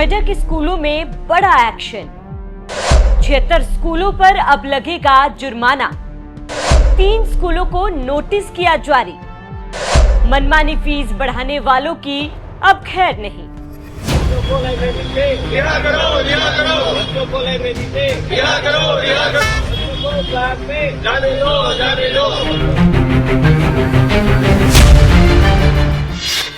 नोएडा के स्कूलों में बड़ा एक्शन। 76 स्कूलों पर अब लगेगा जुर्माना। 3 स्कूलों को नोटिस किया जारी। मनमानी फीस बढ़ाने वालों की अब खैर नहीं।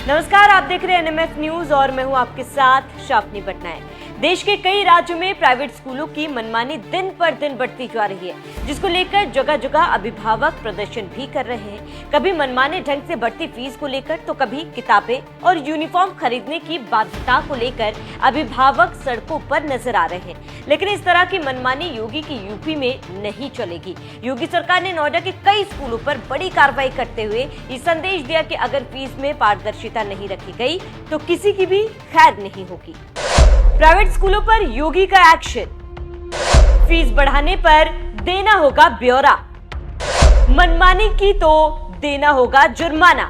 नमस्कार, आप देख रहे हैं एनएमएफ न्यूज और मैं हूं आपके साथ शाफनी पटनायक। देश के कई राज्यों में प्राइवेट स्कूलों की मनमानी दिन पर दिन बढ़ती जा रही है, जिसको लेकर जगह जगह अभिभावक प्रदर्शन भी कर रहे हैं। कभी मनमाने ढंग से बढ़ती फीस को लेकर तो कभी किताबें और यूनिफॉर्म खरीदने की बाध्यता को लेकर अभिभावक सड़कों पर नजर आ रहे हैं। लेकिन इस तरह की मनमानी योगी की यूपी में नहीं चलेगी। योगी सरकार ने नोएडा के कई स्कूलों पर बड़ी कार्रवाई करते हुए ये संदेश दिया कि अगर फीस में पारदर्शिता नहीं रखी गई तो किसी की भी खैर नहीं होगी। प्राइवेट स्कूलों पर योगी का एक्शन। फीस बढ़ाने पर देना होगा ब्यौरा। मनमानी की तो देना होगा जुर्माना,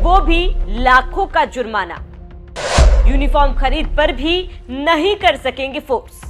वो भी लाखों का जुर्माना। यूनिफॉर्म खरीद पर भी नहीं कर सकेंगे फोर्स।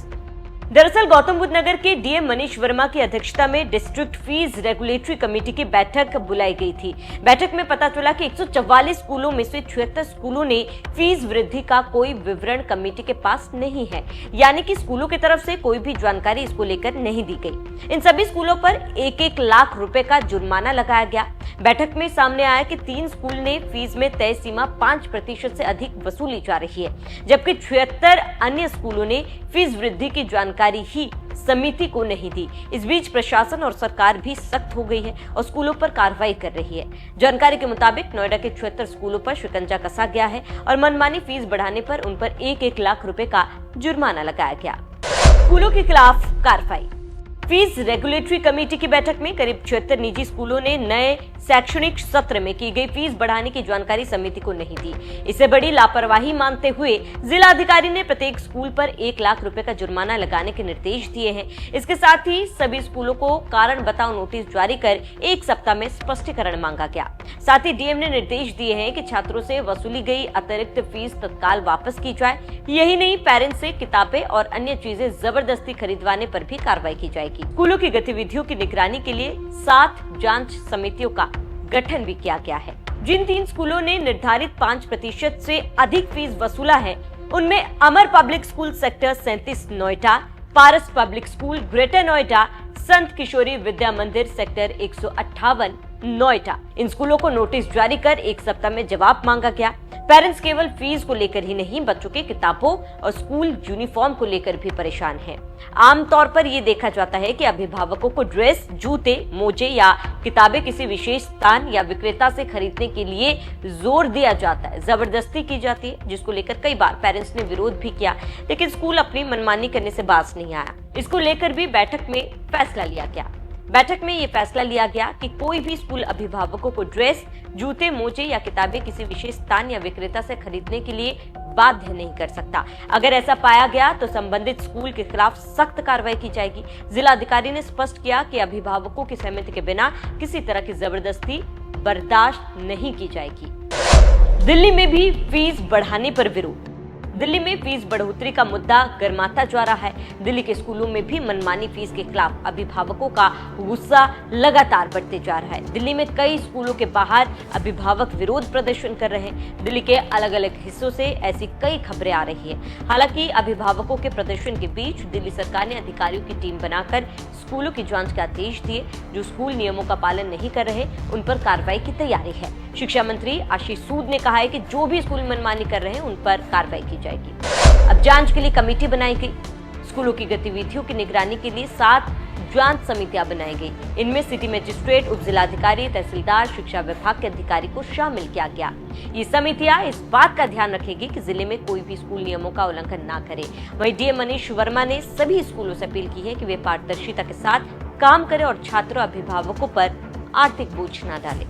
दरअसल गौतम बुद्ध नगर के डीएम मनीष वर्मा की अध्यक्षता में डिस्ट्रिक्ट फीस रेगुलेटरी कमेटी की बैठक बुलाई गई थी। बैठक में पता चला कि 144 स्कूलों में से 76 स्कूलों ने फीस वृद्धि का कोई विवरण कमेटी के पास नहीं है, यानी कि स्कूलों की तरफ से कोई भी जानकारी इसको लेकर नहीं दी गई। इन सभी स्कूलों पर 1-1 लाख रुपए का जुर्माना लगाया गया। बैठक में सामने आया कि 3 स्कूल ने फीस में तय सीमा 5% से अधिक वसूली जा रही है, जबकि 76 अन्य स्कूलों ने फीस वृद्धि की जानकारी ही समिति को नहीं दी। इस बीच प्रशासन और सरकार भी सख्त हो गई है और स्कूलों पर कार्रवाई कर रही है। जानकारी के मुताबिक नोएडा के 76 स्कूलों पर शिकंजा कसा गया है और मनमानी फीस बढ़ाने पर उन पर 1-1 लाख रुपए का जुर्माना लगाया गया। स्कूलों के खिलाफ कार्रवाई। फीस रेगुलेटरी कमेटी की बैठक में करीब 76 निजी स्कूलों ने नए शैक्षणिक सत्र में की गई फीस बढ़ाने की जानकारी समिति को नहीं दी। इसे बड़ी लापरवाही मानते हुए जिला अधिकारी ने प्रत्येक स्कूल पर 1 लाख रुपए का जुर्माना लगाने के निर्देश दिए हैं। इसके साथ ही सभी स्कूलों को कारण बताओ नोटिस जारी कर 1 सप्ताह में स्पष्टीकरण मांगा गया। साथ ही डीएम ने निर्देश दिए हैं कि छात्रों से वसूली गई अतिरिक्त फीस तत्काल वापस की जाए। यही नहीं, पेरेंट्स से किताबें और अन्य चीजें जबरदस्ती खरीदवाने पर भी कार्रवाई की जाएगी। स्कूलों की गतिविधियों की निगरानी के लिए 7 जांच समितियों का गठन भी किया गया है। जिन 3 स्कूलों ने निर्धारित 5% से अधिक फीस वसूला है, उनमें अमर पब्लिक स्कूल सेक्टर 37 नोएडा, पारस पब्लिक स्कूल ग्रेटर नोएडा, संत किशोरी विद्या मंदिर सेक्टर 158 नोएडा। इन स्कूलों को नोटिस जारी कर 1 सप्ताह में जवाब मांगा गया। पेरेंट्स केवल फीस को लेकर ही नहीं, बच्चों के किताबों और स्कूल यूनिफॉर्म को लेकर भी परेशान हैं। आमतौर पर ये देखा जाता है कि अभिभावकों को ड्रेस, जूते, मोजे या किताबें किसी विशेष स्थान या विक्रेता से खरीदने के लिए जोर दिया जाता है, जबरदस्ती की जाती है, जिसको लेकर कई बार पेरेंट्स ने विरोध भी किया, लेकिन स्कूल अपनी मनमानी करने से बाज नहीं आया। इसको लेकर भी बैठक में फैसला लिया गया। बैठक में ये फैसला लिया गया कि कोई भी स्कूल अभिभावकों को ड्रेस, जूते, मोजे या किताबें किसी विशेष स्थान या विक्रेता से खरीदने के लिए बाध्य नहीं कर सकता। अगर ऐसा पाया गया तो संबंधित स्कूल के खिलाफ सख्त कार्रवाई की जाएगी। जिला अधिकारी ने स्पष्ट किया कि अभिभावकों की सहमति के बिना किसी तरह की जबरदस्ती बर्दाश्त नहीं की जाएगी। दिल्ली में भी फीस बढ़ाने पर विरोध। दिल्ली में फीस बढ़ोतरी का मुद्दा गर्माता जा रहा है। दिल्ली के स्कूलों में भी मनमानी फीस के खिलाफ अभिभावकों का गुस्सा लगातार बढ़ते जा रहा है। दिल्ली में कई स्कूलों के बाहर अभिभावक विरोध प्रदर्शन कर रहे हैं। दिल्ली के अलग अलग हिस्सों से ऐसी कई खबरें आ रही है। हालांकि अभिभावकों के प्रदर्शन के बीच दिल्ली सरकार ने अधिकारियों की टीम बनाकर स्कूलों की जांच के आदेश दिए। जो स्कूल नियमों का पालन नहीं कर रहे, उन पर कार्रवाई की तैयारी है। शिक्षा मंत्री आशीष सूद ने कहा है कि जो भी स्कूल मनमानी कर रहे हैं, उन पर कार्रवाई की जाएगी। अब जांच के लिए कमेटी बनाई गई। स्कूलों की गतिविधियों की निगरानी के लिए 7 जांच समितियां बनाई गई। इनमें सिटी मजिस्ट्रेट, उप जिलाधिकारी, तहसीलदार, शिक्षा विभाग के अधिकारी को शामिल किया गया। ये समितियां इस बात का ध्यान रखेगी कि जिले में कोई भी स्कूल नियमों का उल्लंघन न करे। वहीं डीएम मनीष वर्मा ने सभी स्कूलों से अपील की है कि वे पारदर्शिता के साथ काम करें और छात्रों अभिभावकों पर आर्थिक बोझ न डालें।